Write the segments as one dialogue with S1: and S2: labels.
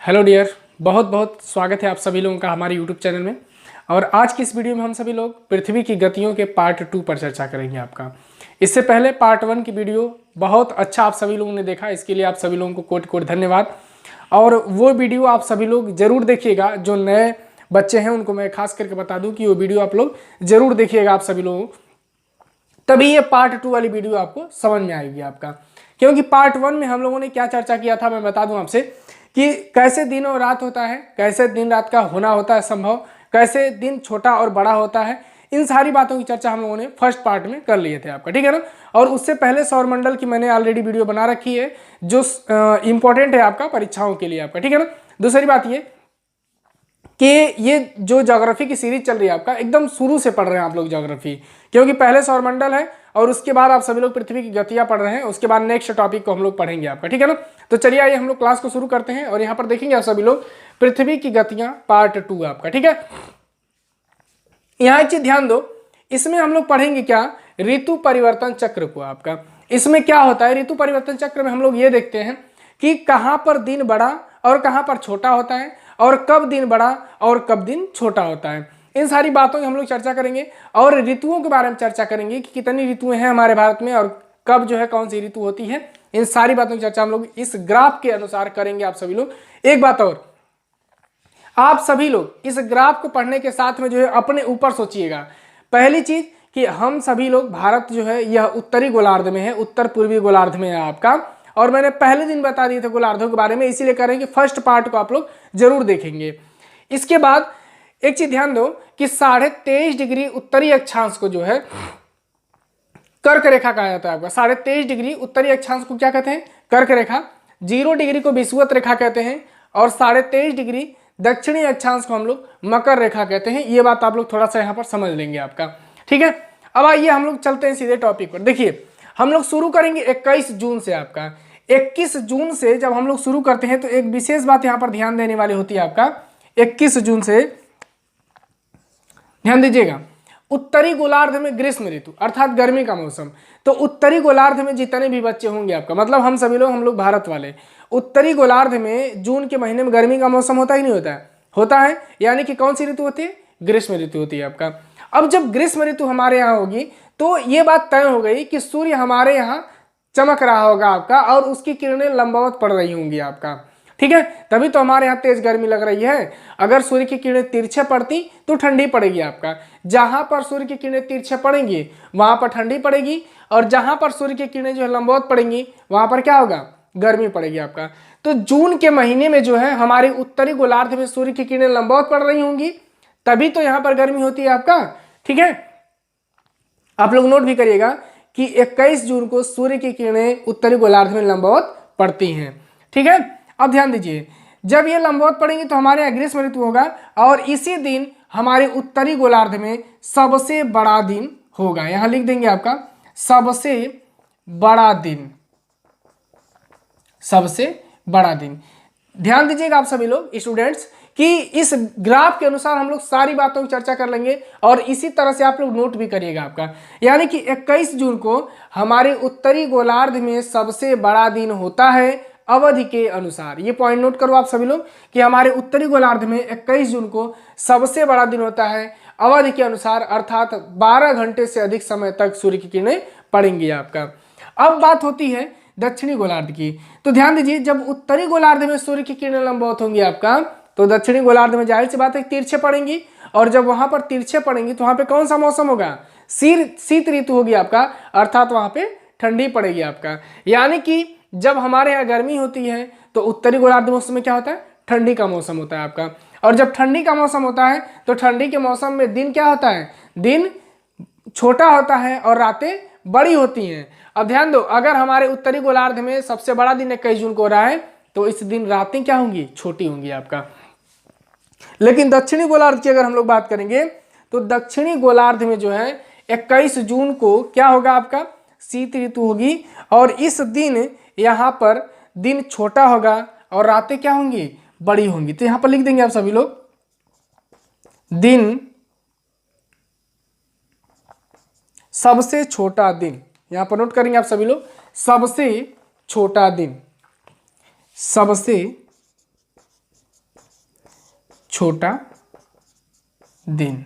S1: Hello dear, बहुत बहुत स्वागत है आप सभी लोगों का हमारे यूट्यूब चैनल में। और आज की इस वीडियो में हम सभी लोग पृथ्वी की गतियों के पार्ट 2 पर चर्चा करेंगे आपका। इससे पहले पार्ट 1 की वीडियो बहुत अच्छा आप सभी लोगों ने देखा, इसके लिए आप सभी लोगों को कोटि कोटि धन्यवाद। और वो वीडियो आप सभी लोग जरूर देखिएगा। जो नए बच्चे हैं उनको मैं खास करके बता दूँ कि वो वीडियो आप लोग जरूर देखिएगा आप सभी लोगों, तभी ये पार्ट 2 वाली वीडियो आपको समझ में आएगी आपका। क्योंकि पार्ट 1 में हम लोगों ने क्या चर्चा किया था, मैं बता दूं आपसे कि कैसे दिन और रात होता है, कैसे दिन रात का होना होता है संभव, कैसे दिन छोटा और बड़ा होता है। इन सारी बातों की चर्चा हम लोगों ने फर्स्ट पार्ट में कर लिए थे आपका, ठीक है ना। और उससे पहले सौरमंडल की मैंने ऑलरेडी वीडियो बना रखी है जो इंपॉर्टेंट है आपका परीक्षाओं के लिए आपका, ठीक है ना। दूसरी बात ये कि ये जो ज्योग्राफी की सीरीज चल रही है आपका, एकदम शुरू से पढ़ रहे हैं आप लोग ज्योग्राफी, क्योंकि पहले सौरमंडल है और उसके बाद आप सभी लोग पृथ्वी की गतियां पढ़ रहे हैं। उसके बाद नेक्स्ट टॉपिक को हम लोग पढ़ेंगे आपका, ठीक है ना। तो चलिए आइए हम लोग क्लास को शुरू करते हैं और यहाँ पर देखेंगे आप सभी लोग पृथ्वी की गतियां पार्ट 2 आपका, ठीक है। यहाँ एक चीज ध्यान दो, इसमें हम लोग पढ़ेंगे क्या, ऋतु परिवर्तन चक्र को आपका। इसमें क्या होता है, ऋतु परिवर्तन चक्र में हम लोग ये देखते हैं कि कहाँ पर दिन बड़ा और कहाँ पर छोटा होता है, और कब दिन बड़ा और कब दिन छोटा होता है। इन सारी बातों की हम लोग चर्चा करेंगे और ऋतुओं के बारे में चर्चा करेंगे कि कितनी ऋतुएं हैं हमारे भारत में और कब जो है कौन सी ऋतु होती है। इन सारी बातों की चर्चा हम लोग इस ग्राफ के अनुसार करेंगे आप सभी लोग। एक बात और, आप सभी लोग इस ग्राफ को पढ़ने के साथ में जो है अपने ऊपर सोचिएगा। पहली चीज कि हम सभी लोग, भारत जो है यह उत्तरी गोलार्ध में है, उत्तर पूर्वी गोलार्ध में है आपका। और मैंने पहले दिन बता दिए थे गोलार्धों के बारे में, इसीलिए करेंगे फर्स्ट पार्ट को आप लोग जरूर देखेंगे। इसके बाद एक चीज ध्यान दो कि 23.5 डिग्री उत्तरी अक्षांश को जो है कर्क रेखा कहा जाता है आपका। 23.5 डिग्री उत्तरी अक्षांश को क्या कहते हैं, कर्क रेखा। 0 डिग्री को विषुवत रेखा कहते हैं और 23.5 डिग्री दक्षिणी अक्षांश को हम लोग मकर रेखा कहते हैं। ये बात आप लोग थोड़ा सा यहाँ पर समझ लेंगे आपका, ठीक है। अब आइए हम लोग चलते हैं सीधे टॉपिक पर। देखिए हम लोग शुरू करेंगे 21 जून से आपका। 21 जून से जब हम लोग शुरू करते हैं तो एक विशेष बात यहाँ पर ध्यान देने वाली होती है आपका। 21 जून से ध्यान दीजिएगा, उत्तरी गोलार्ध में ग्रीष्म ऋतु अर्थात गर्मी का मौसम। तो उत्तरी गोलार्ध में जितने भी बच्चे होंगे आपका, मतलब हम सभी लोग, हम लोग भारत वाले, उत्तरी गोलार्ध में जून के महीने में गर्मी का मौसम होता ही नहीं होता है, होता है। यानी कि कौन सी ऋतु होती है, ग्रीष्म ऋतु होती है आपका। अब जब ग्रीष्म ऋतु हमारे यहाँ होगी तो ये बात तय हो गई कि सूर्य हमारे यहाँ चमक रहा होगा आपका और उसकी किरणें लंबवत पड़ रही होंगी आपका, ठीक है। तभी तो हमारे यहाँ तेज गर्मी लग रही है। अगर सूर्य की किरणें तिरछे पड़ती तो ठंडी पड़ेगी आपका। जहां पर सूर्य की किरणें तिरछे पड़ेंगी वहां पर ठंडी पड़ेगी, और जहां पर सूर्य की किरणें जो है लंबवत पड़ेंगी वहां पर क्या होगा, गर्मी पड़ेगी आपका। तो जून के महीने में जो है हमारे उत्तरी गोलार्ध में सूर्य की किरणें लंबवत पड़ रही होंगी, तभी तो यहाँ पर गर्मी होती है आपका, ठीक है। आप लोग नोट भी करिएगा कि 21 जून को सूर्य की किरणें उत्तरी गोलार्ध में लंबवत पड़ती हैं, ठीक है। अब ध्यान दीजिए, जब ये लंबवत पड़ेंगी तो हमारे यहाँ ग्रीष्म ऋतु होगा और इसी दिन हमारे उत्तरी गोलार्ध में सबसे बड़ा दिन होगा। यहां लिख देंगे आपका सबसे बड़ा दिन, सबसे बड़ा दिन। ध्यान दीजिएगा आप सभी लोग स्टूडेंट्स कि इस ग्राफ के अनुसार हम लोग सारी बातों की चर्चा कर लेंगे और इसी तरह से आप लोग नोट भी करिएगा आपका। यानी कि 21 जून को हमारे उत्तरी गोलार्ध में सबसे बड़ा दिन होता है अवधि के अनुसार। ये पॉइंट नोट करो आप सभी लोग कि हमारे उत्तरी गोलार्ध में 21 जून को सबसे बड़ा दिन होता है अवधि के अनुसार, अर्थात 12 घंटे से अधिक समय तक सूर्य की किरणें पड़ेंगी आपका। अब बात होती है दक्षिणी गोलार्ध की। तो ध्यान दीजिए, जब उत्तरी गोलार्ध में सूर्य की किरणें लंबवत होंगी आपका, तो दक्षिणी गोलार्ध में जाहिर सी बात है तिरछे पड़ेंगी, और जब वहां पर तिरछे पड़ेंगी तो वहां पे कौन सा मौसम होगा, शीत ऋतु होगी आपका, अर्थात वहां पे ठंडी पड़ेगी आपका। यानी कि जब हमारे यहाँ गर्मी होती है तो उत्तरी गोलार्ध में उस समय क्या होता है, ठंडी का मौसम होता है आपका। और जब ठंडी का मौसम होता है तो ठंडी के मौसम में दिन क्या होता है, दिन छोटा होता है और रातें बड़ी होती हैं। अब ध्यान दो, अगर हमारे उत्तरी गोलार्ध में सबसे बड़ा दिन 21 जून को हो रहा है तो इस दिन रातें क्या होंगी, छोटी होंगी आपका। लेकिन दक्षिणी गोलार्ध की अगर हम लोग बात करेंगे तो दक्षिणी गोलार्ध में जो है 21 जून को क्या होगा आपका, शीत ऋतु होगी और इस दिन यहाँ पर दिन छोटा होगा और रातें क्या होंगी, बड़ी होंगी। तो यहाँ पर लिख देंगे आप सभी लोग, दिन सबसे छोटा दिन। यहाँ पर नोट करेंगे आप सभी लोग, सबसे छोटा दिन, सबसे छोटा दिन।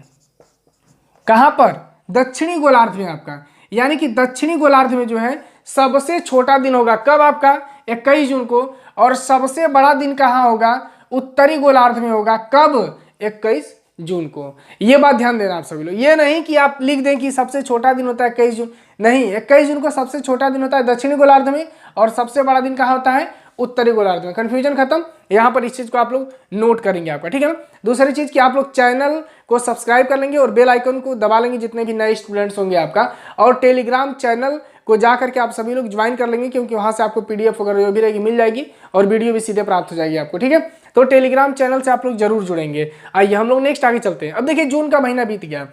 S1: कहां पर? दक्षिणी गोलार्ध में आपका, यानी कि दक्षिणी गोलार्ध में जो है सबसे छोटा दिन होगा कब आपका? 21 जून को। और सबसे बड़ा दिन कहां होगा? उत्तरी गोलार्ध में होगा। कब? 21 जून को। ये बात ध्यान देना आप सभी लोग। ये नहीं कि आप लिख दें कि सबसे छोटा दिन होता है 21 जून, नहीं, 21 जून को सबसे छोटा दिन होता है दक्षिणी गोलार्ध में और सबसे बड़ा दिन कहां होता है? उत्तरी गोलार्ध में। कंफ्यूजन खत्म। यहां पर इस चीज को आप लोग नोट करेंगे आपका, ठीक है ना। दूसरी चीज कि आप लोग चैनल को सब्सक्राइब कर लेंगे और बेल आइकन को दबा लेंगे जितने भी नए स्टूडेंट्स होंगे आपका, और टेलीग्राम चैनल को जा करके आप सभी लोग ज्वाइन कर लेंगे, क्योंकि वहां से आपको पीडीएफ वगैरह जो भी रहेगी मिल जाएगी और वीडियो भी सीधे प्राप्त हो जाएगी आपको, ठीक है। तो टेलीग्राम चैनल से आप लोग जरूर जुड़ेंगे। आइए हम लोग नेक्स्ट आगे चलते हैं। अब देखिए जून का महीना बीत गया,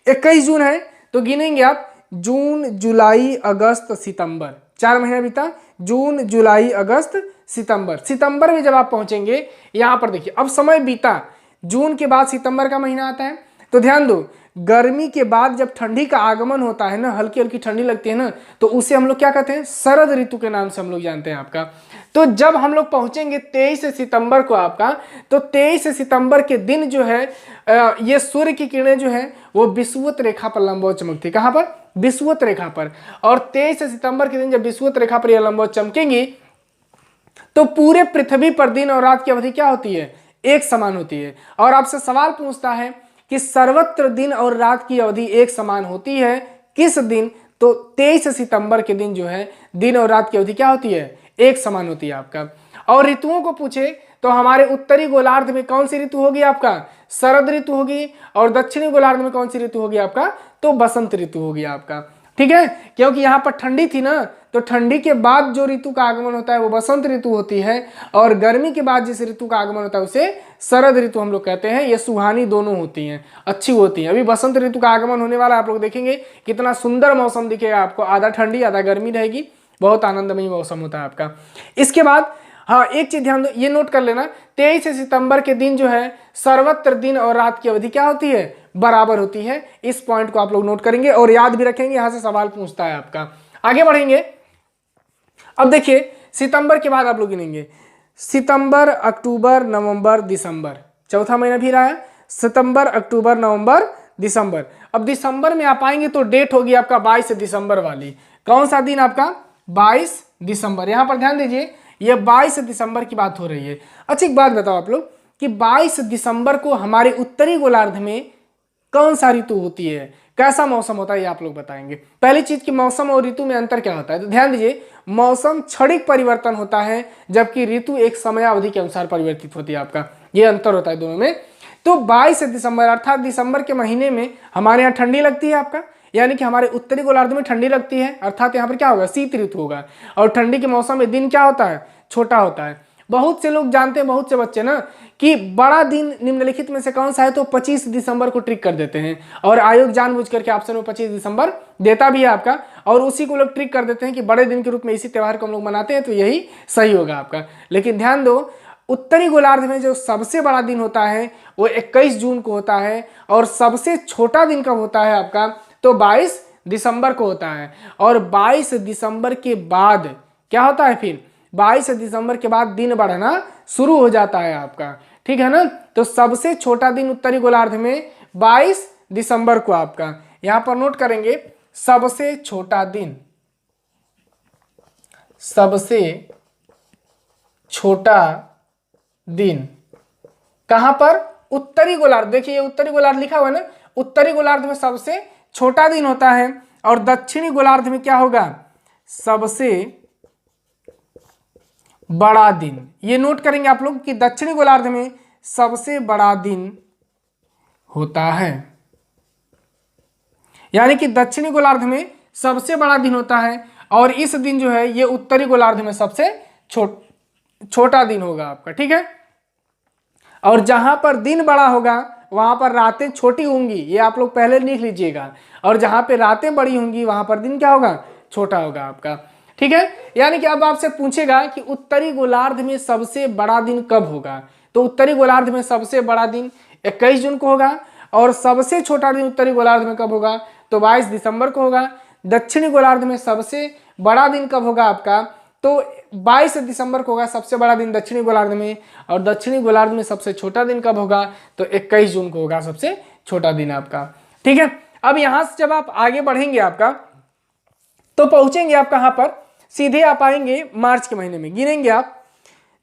S1: 21 जून है, तो गिनेंगे आप जून, जुलाई, अगस्त, सितंबर, 4 महीना बीता। जून, जुलाई, अगस्त, सितंबर। सितंबर में जब आप पहुंचेंगे यहां पर देखिए अब समय बीता, जून के बाद सितंबर का महीना आता है। तो ध्यान दो, गर्मी के बाद जब ठंडी का आगमन होता है ना, हल्की हल्की ठंडी लगती है ना, तो उसे हम लोग क्या कहते हैं? शरद ऋतु के नाम से हम लोग जानते हैं आपका। तो जब हम लोग पहुंचेंगे 23 सितंबर को आपका, तो 23 सितंबर के दिन जो है ये सूर्य की किरणें जो है वो विषुवत रेखा पर लंबवत चमकती है। कहां पर? विषुवत रेखा पर। और 23 सितंबर के दिन जब विषुवत रेखा पर यह लंबवत चमकेंगी तो पूरे पृथ्वी पर दिन और रात की अवधि क्या होती है? एक समान होती है। और आपसे सवाल पूछता है कि सर्वत्र दिन और रात की अवधि एक समान होती है किस दिन? तो 23 सितंबर के दिन जो है दिन और रात की अवधि क्या होती है? एक समान होती है आपका। और ऋतुओं को पूछे तो हमारे उत्तरी गोलार्ध में कौन सी ऋतु होगी आपका? शरद ऋतु होगी। और दक्षिणी गोलार्ध में कौन सी ऋतु होगी आपका? तो बसंत ऋतु होगी आपका, ठीक है। क्योंकि यहाँ पर ठंडी थी ना, तो ठंडी के बाद जो ऋतु का आगमन होता है वो बसंत ऋतु होती है, और गर्मी के बाद जिस ऋतु का आगमन होता है उसे शरद ऋतु हम लोग कहते हैं। ये सुहानी दोनों होती हैं, अच्छी होती हैं। अभी बसंत ऋतु का आगमन होने वाला, आप लोग देखेंगे कितना सुंदर मौसम दिखेगा आपको, आधा ठंडी आधा गर्मी रहेगी, बहुत आनंदमयी मौसम होता है आपका। इसके बाद हाँ एक चीज ध्यान दो, ये नोट कर लेना, 23 सितंबर के दिन जो है सर्वत्र दिन और रात की अवधि क्या होती है? बराबर होती है। इस पॉइंट को आप लोग नोट करेंगे और याद भी रखेंगे, यहां से सवाल पूछता है आपका। आगे बढ़ेंगे। अब देखिए सितंबर के बाद आप लोग गिनेंगे सितंबर, अक्टूबर, नवंबर, दिसंबर, चौथा महीना भी रहा है। सितंबर, अक्टूबर, नवंबर, दिसंबर। अब दिसंबर में आप आएंगे तो डेट होगी आपका 22 दिसंबर वाली। कौन सा दिन आपका? 22 दिसंबर। यहां पर ध्यान दीजिए, ये 22 दिसंबर की बात हो रही है। अच्छा एक बात बताओ आप लोग कि 22 दिसंबर को हमारे उत्तरी गोलार्ध में कौन सा ऋतु होती है? कैसा मौसम होता है? ये आप लोग बताएंगे। पहली चीज कि मौसम और ऋतु में अंतर क्या होता है? तो ध्यान दीजिए, मौसम क्षणिक परिवर्तन होता है जबकि ऋतु एक समयावधि के अनुसार परिवर्तित होती है आपका। ये अंतर होता है दोनों में। तो 22 दिसंबर अर्थात दिसंबर के महीने में हमारे यहाँ ठंडी लगती है आपका, यानी कि हमारे उत्तरी गोलार्ध में ठंडी लगती है, अर्थात यहाँ पर क्या होगा? शीत ऋतु होगा। और ठंडी के मौसम में दिन क्या होता है? छोटा होता है। बहुत से लोग जानते हैं, बहुत से बच्चे ना, कि बड़ा दिन निम्नलिखित में से कौन सा है, तो 25 दिसंबर को ट्रिक कर देते हैं, और आयोग जानबूझ करके ऑप्शन में 25 दिसंबर देता भी है आपका, और उसी को लोग ट्रिक कर देते हैं कि बड़े दिन के रूप में इसी त्यौहार को हम लोग मनाते हैं, तो यही सही होगा आपका। लेकिन ध्यान दो, उत्तरी गोलार्ध में जो सबसे बड़ा दिन होता है वो 21 जून को होता है, और सबसे छोटा दिन कब होता है आपका? तो 22 दिसंबर को होता है। और 22 दिसंबर के बाद क्या होता है? फिर 22 दिसंबर के बाद दिन बढ़ना शुरू हो जाता है आपका, ठीक है ना। तो सबसे छोटा दिन उत्तरी गोलार्ध में 22 दिसंबर को आपका, यहां पर नोट करेंगे सबसे छोटा दिन, सबसे छोटा दिन कहां पर? उत्तरी गोलार्ध। देखिए ये उत्तरी गोलार्ध लिखा हुआ है ना, उत्तरी गोलार्ध में सबसे छोटा दिन होता है, और दक्षिणी गोलार्ध में क्या होगा? सबसे बड़ा दिन। ये नोट करेंगे आप लोग कि दक्षिणी गोलार्ध में सबसे बड़ा दिन होता है, यानी कि दक्षिणी गोलार्ध में सबसे बड़ा दिन होता है, और इस दिन जो है ये उत्तरी गोलार्ध में सबसे छोटा दिन होगा आपका, ठीक है। और जहां पर दिन बड़ा होगा वहां पर रातें छोटी होंगी, ये आप लोग पहले लिख लीजिएगा, और जहां पे रातें बड़ी होंगी वहां पर दिन क्या होगा? छोटा होगा आपका, ठीक है। यानी कि अब आपसे पूछेगा कि उत्तरी गोलार्ध में सबसे बड़ा दिन कब होगा, तो उत्तरी गोलार्ध में सबसे बड़ा दिन 21 जून को होगा, और सबसे छोटा दिन उत्तरी गोलार्ध में कब होगा? तो 22 दिसंबर को होगा। दक्षिणी गोलार्ध में सबसे बड़ा दिन कब होगा आपका? तो 22 दिसंबर को होगा सबसे बड़ा दिन दक्षिणी गोलार्ध में, और दक्षिणी गोलार्ध में सबसे छोटा दिन कब होगा, तो 21 जून को होगा सबसे छोटा दिन आपका। ठीक है, अब यहां से जब आप आगे बढ़ेंगे आपका तो पहुंचेंगे आप कहां पर, सीधे आप आएंगे मार्च के महीने में। गिनेंगे आप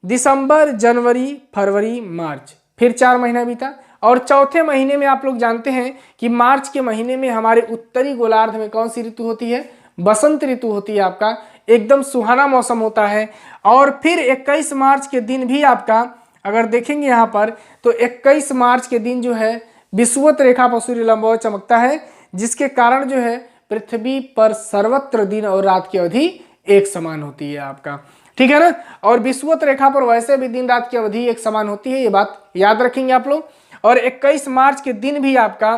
S1: दिसंबर, जनवरी, फरवरी, मार्च, फिर 4 महीना बीता, और चौथे महीने में आप लोग जानते हैं कि मार्च के महीने में हमारे उत्तरी गोलार्ध में कौन सी ऋतु होती है, बसंत ऋतु होती है आपका। एकदम सुहाना मौसम होता है। और फिर 21 मार्च के दिन भी आपका अगर देखेंगे यहाँ पर तो 21 मार्च के दिन जो है विषुवत रेखा पर सूर्य लंबवत चमकता है, जिसके कारण जो है पृथ्वी पर सर्वत्र दिन और रात की अवधि एक समान होती है आपका। ठीक है ना, और विषुवत रेखा पर वैसे भी दिन रात की अवधि एक समान होती है, ये बात याद रखेंगे आप लोग। और 21 मार्च के दिन भी आपका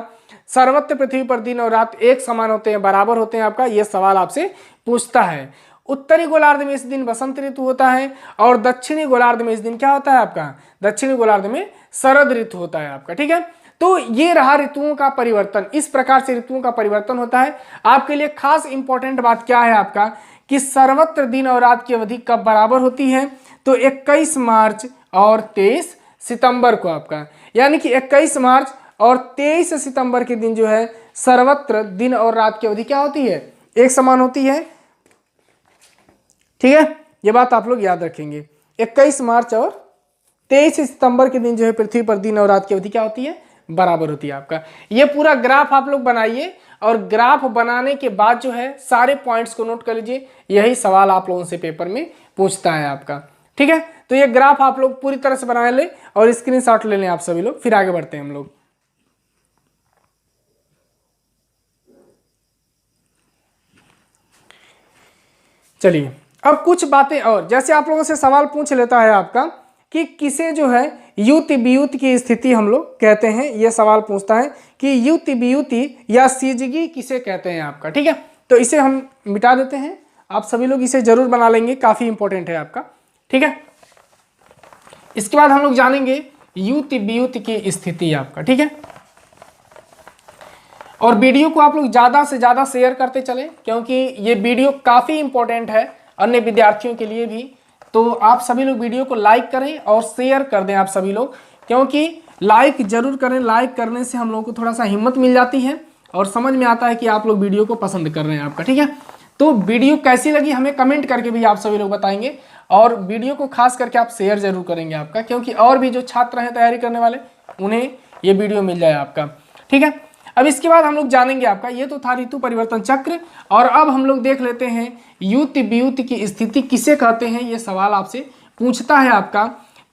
S1: सर्वत्र पृथ्वी पर दिन और रात एक समान होते हैं, बराबर होते हैं आपका। ये सवाल आपसे पूछता है। उत्तरी गोलार्ध में इस दिन बसंत ऋतु होता है, और दक्षिणी गोलार्ध में इस दिन क्या होता है आपका, दक्षिणी गोलार्ध में शरद ऋतु होता है आपका। ठीक है, तो ये रहा ऋतुओं का परिवर्तन। इस प्रकार से ऋतुओं का परिवर्तन होता है। आपके लिए खास इंपॉर्टेंट बात क्या है आपका, कि सर्वत्र दिन और रात की अवधि कब बराबर होती है, तो 21 मार्च और 23 सितंबर को आपका, यानी कि 21 मार्च और 23 सितंबर के दिन जो है सर्वत्र दिन और रात की अवधि क्या होती है, एक समान होती है। ठीक है, ये बात आप लोग याद रखेंगे। 21 मार्च और 23 सितंबर के दिन जो है पृथ्वी पर दिन और रात की अवधि क्या होती है, बराबर होती है आपका। ये पूरा ग्राफ आप लोग बनाइए, और ग्राफ बनाने के बाद जो है सारे पॉइंट्स को नोट कर लीजिए। यही सवाल आप लोगों से पेपर में पूछता है आपका। ठीक है, तो ये ग्राफ आप लोग पूरी तरह से बना ले और स्क्रीनशॉट ले लें आप सभी लोग। फिर आगे बढ़ते हैं हम लोग। चलिए, अब कुछ बातें और, जैसे आप लोगों से सवाल पूछ लेता है आपका कि किसे जो है युति वियुति की स्थिति हम लोग कहते हैं। ये सवाल पूछता है कि युति वियुति या सिजगी किसे कहते हैं आपका। ठीक है, तो इसे हम मिटा देते हैं। आप सभी लोग इसे जरूर बना लेंगे, काफी इंपॉर्टेंट है आपका। ठीक है, इसके बाद हम लोग जानेंगे युति वियुति की स्थिति आपका। ठीक है, और वीडियो को आप लोग ज्यादा से ज्यादा शेयर करते चले, क्योंकि ये वीडियो काफी इंपॉर्टेंट है अन्य विद्यार्थियों के लिए भी। तो आप सभी लोग वीडियो को लाइक करें और शेयर कर दें आप सभी लोग, क्योंकि लाइक जरूर करें। लाइक करने से हम लोग को थोड़ा सा हिम्मत मिल जाती है और समझ में आता है कि आप लोग वीडियो को पसंद कर रहे हैं आपका। ठीक है, तो वीडियो कैसी लगी हमें कमेंट करके भी आप सभी लोग बताएंगे, और वीडियो को खास करके आप शेयर जरूर करेंगे आपका, क्योंकि और भी जो छात्र हैं तैयारी करने वाले उन्हें ये वीडियो मिल जाए आपका। ठीक है, अब इसके बाद हम लोग जानेंगे आपका, ये तो था ऋतु परिवर्तन चक्र, और अब हम लोग देख लेते हैं युति वियुति की स्थिति किसे कहते हैं। ये सवाल आपसे पूछता है आपका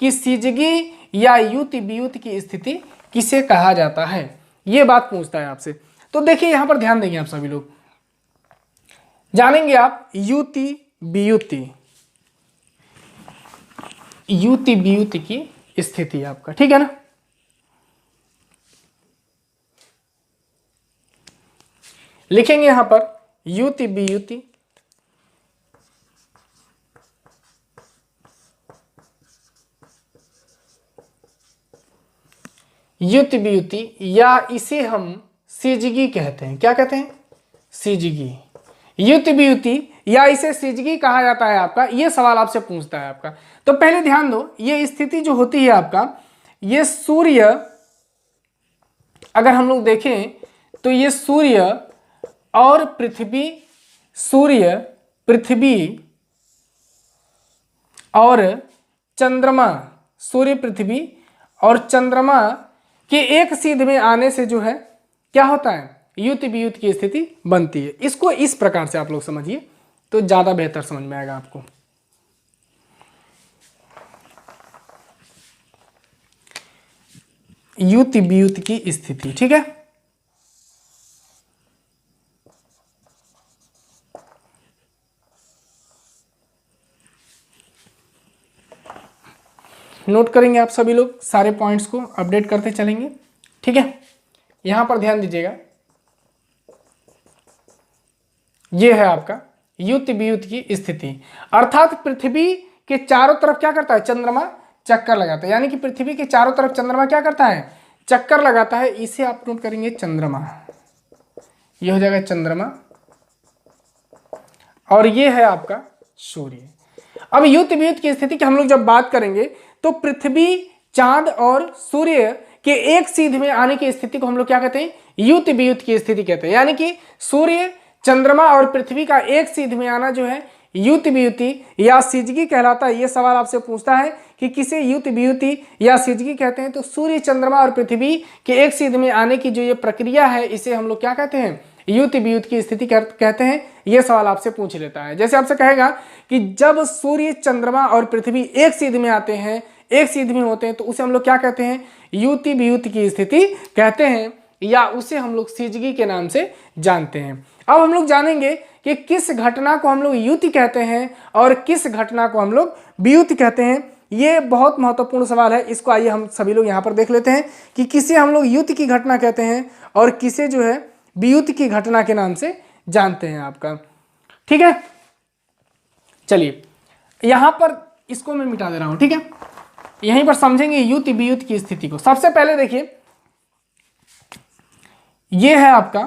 S1: कि सिजगी या युति वियुति की स्थिति किसे कहा जाता है, ये बात पूछता है आपसे। तो देखिए यहां पर ध्यान देंगे आप सभी लोग, जानेंगे आप युति वियुति, युति वियुति की स्थिति आपका। ठीक है ना, लिखेंगे यहां पर युति वियुति, युति वियुति, या इसे हम सिजगी कहते हैं। क्या कहते हैं, सिजगी। युति वियुति या इसे सिजगी कहा जाता है आपका, ये सवाल आपसे पूछता है आपका। तो पहले ध्यान दो, ये स्थिति जो होती है आपका, ये सूर्य, अगर हम लोग देखें तो ये सूर्य और पृथ्वी, सूर्य, पृथ्वी और चंद्रमा, सूर्य, पृथ्वी और चंद्रमा के एक सीध में आने से जो है क्या होता है, युति वियुति की स्थिति बनती है। इसको इस प्रकार से आप लोग समझिए तो ज्यादा बेहतर समझ में आएगा आपको। युति वियुति की स्थिति, ठीक है। नोट करेंगे आप सभी लोग, सारे पॉइंट्स को अपडेट करते चलेंगे, ठीक है। यहां पर ध्यान दीजिएगा, यह है आपका युति वियुति की स्थिति, अर्थात पृथ्वी के चारों तरफ क्या करता है, चंद्रमा चक्कर लगाता है। यानी कि पृथ्वी के चारों तरफ चंद्रमा क्या करता है, चक्कर लगाता है। इसे आप नोट करेंगे चंद्रमा, यह हो जाएगा चंद्रमा, और ये है आपका सूर्य। अब युत वियुत की स्थिति की हम लोग जब बात करेंगे तो पृथ्वी, चांद और सूर्य के एक सीध में आने की स्थिति को हम लोग क्या कहते हैं, युत वियुत की स्थिति कहते हैं। यानी कि सूर्य, चंद्रमा और पृथ्वी का एक सीध में आना जो है युत वियुति या सिजगी कहलाता है। ये सवाल आपसे पूछता है कि किसे युत वियुति या सिजगी कहते हैं, तो सूर्य, चंद्रमा और पृथ्वी के एक सीध में आने की जो ये प्रक्रिया है इसे हम लोग क्या कहते हैं, युत वियुत की स्थिति कहते हैं। ये सवाल आपसे पूछ लेता है। जैसे आपसे कहेगा कि जब सूर्य, चंद्रमा और पृथ्वी एक सीध में आते हैं, एक सीध में होते हैं, तो उसे हम लोग क्या कहते हैं, युति वियुत की स्थिति कहते हैं, या उसे हम लोग सिजगी के नाम से जानते हैं। अब हम लोग जानेंगे कि किस घटना को हम लोग युति कहते हैं और किस घटना को हम लोग वियुति कहते हैं। ये बहुत महत्वपूर्ण सवाल है। इसको आइए हम सभी लोग यहाँ पर देख लेते हैं कि किसे हम लोग युति की घटना कहते हैं और किसे जो है वियुति की घटना के नाम से जानते हैं आपका। ठीक है, चलिए यहां पर इसको मैं मिटा दे रहा हूं। ठीक है, यहीं पर समझेंगे युति वियुति की स्थिति को। सबसे पहले देखिए, यह है आपका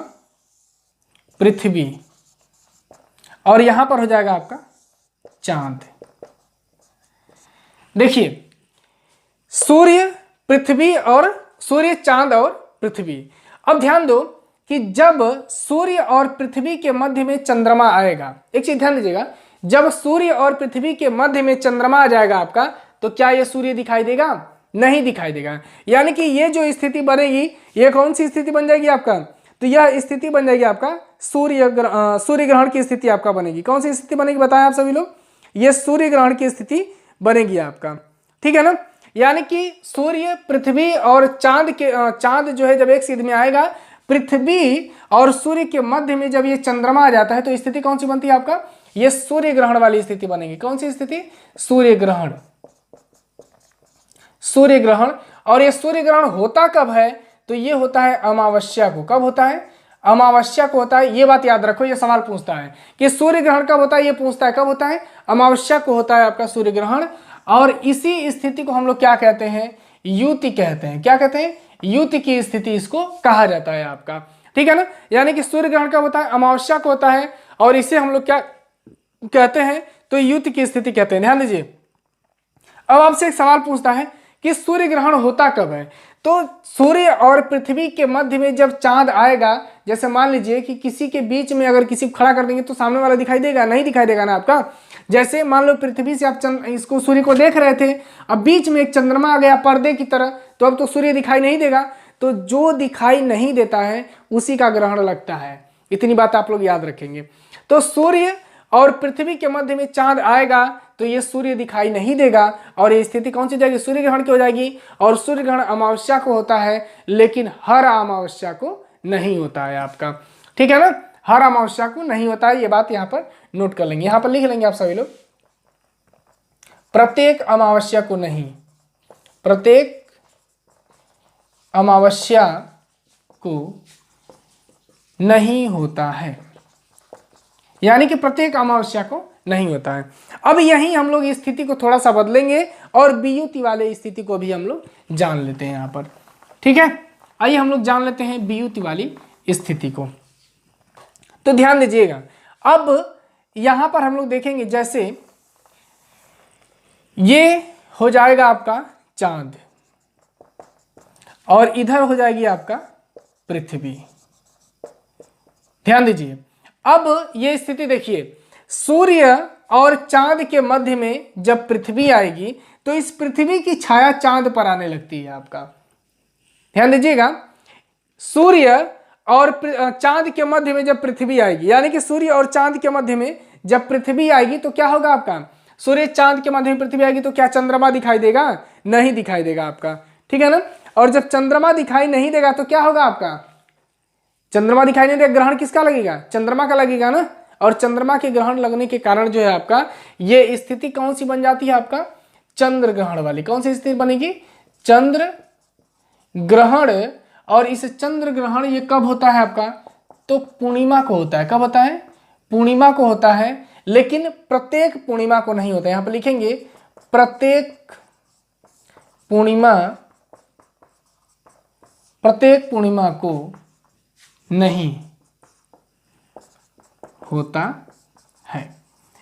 S1: पृथ्वी और यहां पर हो जाएगा आपका चांद। देखिए, सूर्य, पृथ्वी और सूर्य, चांद और पृथ्वी। अब ध्यान दो कि जब सूर्य और पृथ्वी के मध्य में चंद्रमा आएगा, एक चीज ध्यान दीजिएगा, जब सूर्य और पृथ्वी के मध्य में चंद्रमा आ जाएगा आपका, तो क्या ये सूर्य दिखाई देगा, नहीं दिखाई देगा। यानी कि ये जो स्थिति बनेगी, ये कौन सी स्थिति बन जाएगी आपका, तो यह स्थिति बन जाएगी आपका सूर्य ग्रहण की स्थिति आपका बनेगी। कौन सी स्थिति बनेगी बताएं आप सभी लोग, ये सूर्य ग्रहण की स्थिति बनेगी आपका। ठीक है ना, यानी कि सूर्य, पृथ्वी और चांद जो है जब एक सीध में आएगा, पृथ्वी और सूर्य के मध्य में जब ये चंद्रमा आ जाता है, तो स्थिति कौन सी बनती है आपका, ये सूर्य ग्रहण वाली स्थिति बनेगी। कौन सी स्थिति, सूर्य ग्रहण। सूर्य ग्रहण, और ये सूर्य ग्रहण होता कब है, तो ये होता है अमावस्या को। कब होता है, अमावस्या को होता है। ये बात याद रखो, ये सवाल पूछता है कि सूर्य ग्रहण कब होता है, ये पूछता है कब होता है, अमावस्या को होता है आपका सूर्य ग्रहण। और इसी स्थिति को हम लोग क्या कहते हैं, युति कहते हैं। क्या कहते हैं, युति की स्थिति इसको कहा जाता है आपका। ठीक है ना, यानी कि सूर्य ग्रहण कब होता है, अमावस्या को होता है, और इसे हम लोग क्या कहते हैं, तो युति की स्थिति कहते हैं। ध्यान दीजिए, अब आपसे एक सवाल पूछता है कि सूर्य ग्रहण होता कब है, तो सूर्य और पृथ्वी के मध्य में जब चांद आएगा, जैसे मान लीजिए कि किसी के बीच में अगर किसी को खड़ा कर देंगे तो सामने वाला दिखाई देगा, नहीं दिखाई देगा ना आपका। जैसे मान लो पृथ्वी से आप इसको सूर्य को देख रहे थे, अब बीच में एक चंद्रमा आ गया पर्दे की तरह, तो अब तो सूर्य दिखाई नहीं देगा। तो जो दिखाई नहीं देता है उसी का ग्रहण लगता है। इतनी बात आप लोग याद रखेंगे। तो सूर्य और पृथ्वी के मध्य में चांद आएगा तो ये सूर्य दिखाई नहीं देगा, और ये स्थिति कौन सी जाएगी, सूर्य ग्रहण की हो जाएगी। और सूर्य ग्रहण अमावस्या को होता है, लेकिन हर अमावस्या को नहीं होता है आपका। ठीक है ना, हर अमावस्या को नहीं होता है। ये बात यहाँ पर नोट कर लेंगे, यहाँ पर लिख लेंगे आप सभी लोग, प्रत्येक अमावस्या को नहीं, प्रत्येक अमावस्या को नहीं होता है, यानी कि प्रत्येक अमावस्या को नहीं होता है। अब यहीं हम लोग स्थिति को थोड़ा सा बदलेंगे और वियुति वाले स्थिति को भी हम लोग जान लेते हैं यहाँ पर। ठीक है, आइए हम लोग जान लेते हैं वियुति वाली स्थिति को। तो ध्यान दीजिएगा, अब यहां पर हम लोग देखेंगे, जैसे ये हो जाएगा आपका चांद और इधर हो जाएगी आपका पृथ्वी। ध्यान दीजिए, अब ये स्थिति देखिए, सूर्य और चांद के मध्य में जब पृथ्वी आएगी तो इस पृथ्वी की छाया चांद पर आने लगती है आपका। ध्यान दीजिएगा, सूर्य और चांद के मध्य में जब पृथ्वी आएगी, यानी कि सूर्य और चांद के मध्य में जब पृथ्वी आएगी तो क्या होगा आपका, सूर्य चांद के मध्य में पृथ्वी आएगी तो क्या चंद्रमा दिखाई देगा, नहीं दिखाई देगा आपका। ठीक है ना, और जब चंद्रमा दिखाई नहीं देगा तो क्या होगा आपका, चंद्रमा दिखाई नहीं देगा, ग्रहण किसका लगेगा, चंद्रमा का लगेगा ना। और चंद्रमा के ग्रहण लगने के कारण जो है आपका ये स्थिति कौन सी बन जाती है आपका, चंद्र ग्रहण वाली। कौन सी स्थिति बनेगी, चंद्र ग्रहण। और इस चंद्र ग्रहण ये कब होता है आपका, तो पूर्णिमा को होता है। कब होता है, पूर्णिमा को होता है, लेकिन प्रत्येक पूर्णिमा को नहीं होता है। यहां पर लिखेंगे प्रत्येक पूर्णिमा को नहीं होता है,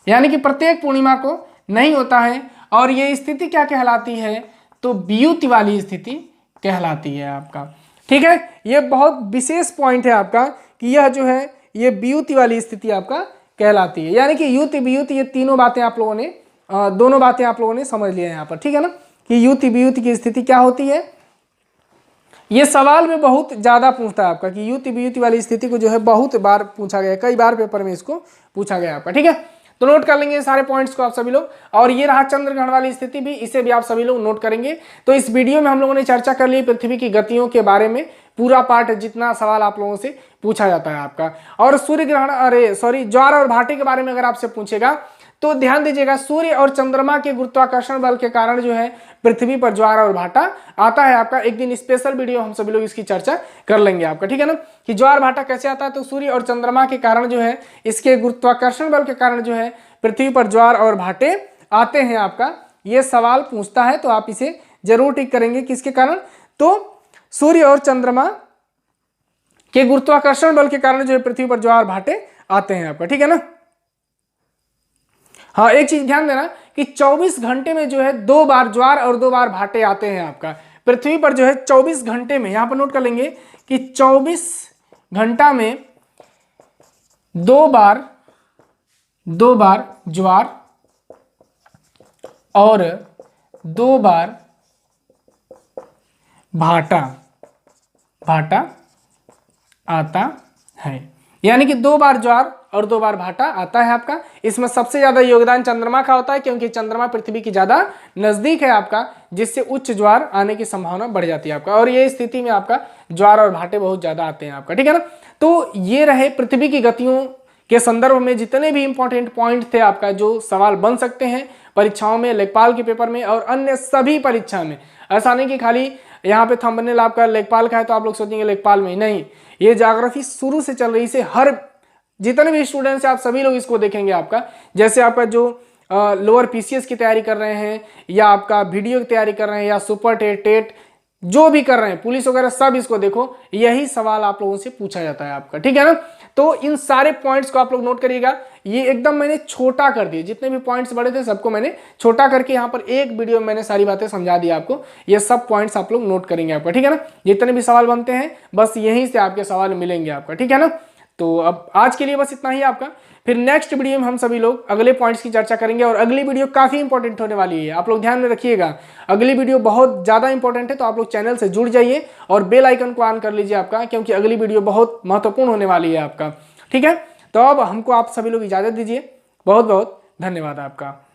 S1: यानी कि प्रत्येक पूर्णिमा को नहीं होता है और ये स्थिति क्या कहलाती है, तो वियुति वाली स्थिति कहलाती है आपका। ठीक है, ये बहुत विशेष पॉइंट है आपका कि यह जो है ये वियुति वाली स्थिति आपका कहलाती है। यानी कि युति वियुति ये तीनों बातें आप लोगों ने दोनों बातें आप लोगों ने समझ लिया यहाँ पर। ठीक है ना, कि युति वियुति की स्थिति क्या होती है। ये सवाल में बहुत ज्यादा पूछता है आपका कि युति वियुति वाली स्थिति को जो है बहुत बार पूछा गया, कई बार पेपर में इसको पूछा गया आपका। ठीक है, तो नोट कर लेंगे सारे पॉइंट्स को आप सभी लोग। और ये रहा चंद्रग्रहण वाली स्थिति भी, इसे भी आप सभी लोग नोट करेंगे। तो इस वीडियो में हम लोगों ने चर्चा कर ली पृथ्वी की गतियों के बारे में, पूरा पार्ट जितना सवाल आप लोगों से पूछा जाता है आपका। और सूर्य ग्रहण ज्वार और भाटे के बारे में अगर आपसे पूछेगा तो ध्यान दीजिएगा, सूर्य और चंद्रमा के गुरुत्वाकर्षण बल के कारण जो है पृथ्वी पर ज्वार और भाटा आता है आपका। एक दिन स्पेशल वीडियो हम सभी लोग इसकी चर्चा कर लेंगे आपका। ठीक है ना, कि ज्वार भाटा कैसे आता है, तो सूर्य और चंद्रमा के कारण जो है, इसके गुरुत्वाकर्षण बल के कारण जो है पृथ्वी पर ज्वार और भाटे आते हैं आपका। ये सवाल पूछता है तो आप इसे जरूर टिक करेंगे, किसके कारण, तो सूर्य और चंद्रमा के गुरुत्वाकर्षण बल के कारण जो है पृथ्वी पर ज्वार भाटे आते हैं आपका। ठीक है ना। हाँ, एक चीज ध्यान देना कि 24 घंटे में जो है 2 बार ज्वार और 2 बार भाटे आते हैं आपका पृथ्वी पर जो है। 24 घंटे में यहां पर नोट कर लेंगे कि 24 घंटा में 2 बार ज्वार और 2 बार भाटा आता है। यानी कि 2 बार ज्वार और 2 बार भाटा आता है आपका। इसमें सबसे ज्यादा योगदान चंद्रमा का होता है, क्योंकि चंद्रमा पृथ्वी की ज्यादा नजदीक है आपका, जिससे उच्च ज्वार आने की संभावना बढ़ जाती है आपका। और ये स्थिति में आपका ज्वार और भाटे बहुत ज्यादा आते हैं आपका। ठीक है ना, तो ये रहे पृथ्वी की गतियों के संदर्भ में जितने भी इंपॉर्टेंट पॉइंट थे आपका, जो सवाल बन सकते हैं परीक्षाओं में, लेखपाल के पेपर में और अन्य सभी परीक्षा में। ऐसा नहीं कि खाली यहाँ पे थंबनेल आपका लेखपाल का है तो आप लोग सोचेंगे लेखपाल में, नहीं, ये ज्योग्राफी शुरू से चल रही से हर जितने भी स्टूडेंट्स हैं आप सभी लोग इसको देखेंगे आपका। जैसे आपका जो लोअर पीसीएस की तैयारी कर रहे हैं, या आपका वीडियो की तैयारी कर रहे हैं, या सुपर टेट जो भी कर रहे हैं, पुलिस वगैरह, सब इसको देखो, यही सवाल आप लोगों से पूछा जाता है आपका। ठीक है ना, तो इन सारे पॉइंट्स को आप लोग नोट करिएगा। ये एकदम मैंने छोटा कर दिया, जितने भी पॉइंट्स बड़े थे सबको मैंने छोटा करके यहाँ पर एक वीडियो में मैंने सारी बातें समझा दी आपको। ये सब पॉइंट्स आप लोग नोट करेंगे आपका। ठीक है ना, जितने भी सवाल बनते हैं बस यहीं से आपके सवाल मिलेंगे आपका। ठीक है ना, तो अब आज के लिए बस इतना ही आपका। फिर नेक्स्ट वीडियो में हम सभी लोग अगले पॉइंट्स की चर्चा करेंगे, और अगली वीडियो काफी इंपॉर्टेंट होने वाली है, आप लोग ध्यान में रखिएगा। अगली वीडियो बहुत ज्यादा इंपॉर्टेंट है, तो आप लोग चैनल से जुड़ जाइए और बेल आइकन को ऑन कर लीजिए आपका, क्योंकि अगली वीडियो बहुत महत्वपूर्ण होने वाली है आपका। ठीक है, तो अब हमको आप सभी लोग इजाजत दीजिए। बहुत बहुत धन्यवाद आपका।